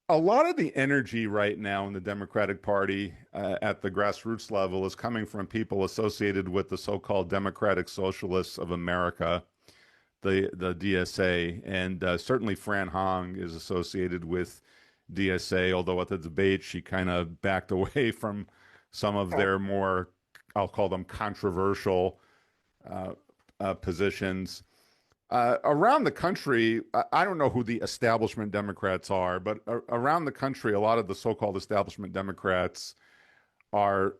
A lot of the energy right now in the Democratic Party at the grassroots level is coming from people associated with the so-called Democratic Socialists of America, the DSA, and certainly Fran Hong is associated with DSA. Although at the debate she kind of backed away from some of Sure. their more, I'll call them controversial uh, positions. Around the country, I don't know who the establishment Democrats are, but around the country, a lot of the so-called establishment Democrats are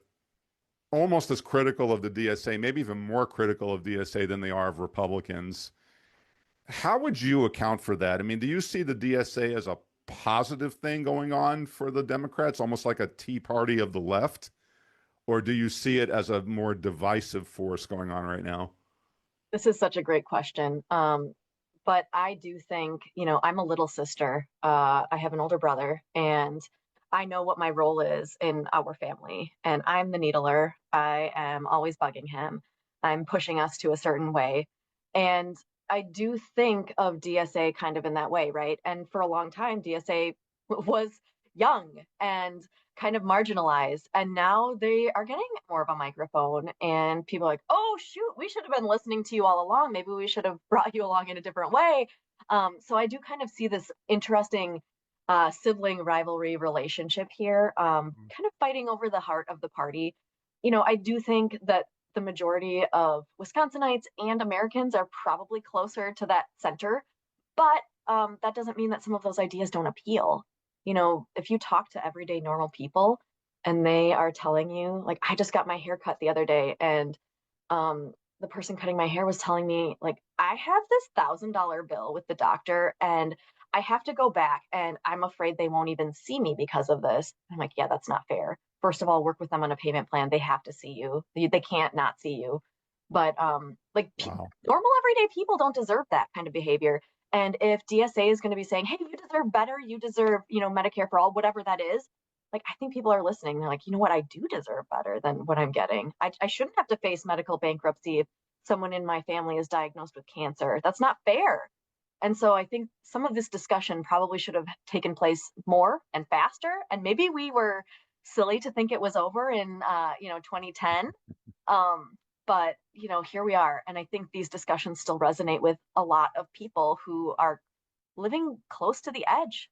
almost as critical of the DSA, maybe even more critical of DSA than they are of Republicans. How would you account for that? I mean, do you see the DSA as a positive thing going on for the Democrats, almost like a Tea Party of the left? Or do you see it as a more divisive force going on right now? This is such a great question. But I do think, I'm a little sister. I have an older brother, and I know what my role is in our family. And I'm the needler. I am always bugging him. I'm pushing us to a certain way. And I do think of DSA kind of in that way, right? And for a long time, DSA was young and kind of marginalized. And now they are getting more of a microphone, and people are like, oh, shoot, we should have been listening to you all along. Maybe we should have brought you along in a different way. So I do kind of see this interesting sibling rivalry relationship here, kind of fighting over the heart of the party. I do think that the majority of Wisconsinites and Americans are probably closer to that center, but that doesn't mean that some of those ideas don't appeal. If you talk to everyday normal people and they are telling you, like, I just got my hair cut the other day, and the person cutting my hair was telling me, like, I have this $1,000 bill with the doctor, and I have to go back, and I'm afraid they won't even see me because of this. I'm like, yeah, that's not fair. First of all, work with them on a payment plan. They have to see you. They can't not see you. But like Wow. normal everyday people don't deserve that kind of behavior. And if DSA is going to be saying, hey, you deserve better, you deserve, Medicare for all, whatever that is, like, I think people are listening. They're like, you know what? I do deserve better than what I'm getting. I shouldn't have to face medical bankruptcy if someone in my family is diagnosed with cancer. That's not fair. And so I think some of this discussion probably should have taken place more and faster. And maybe we were silly to think it was over in 2010. Um, but here we are, and I think these discussions still resonate with a lot of people who are living close to the edge.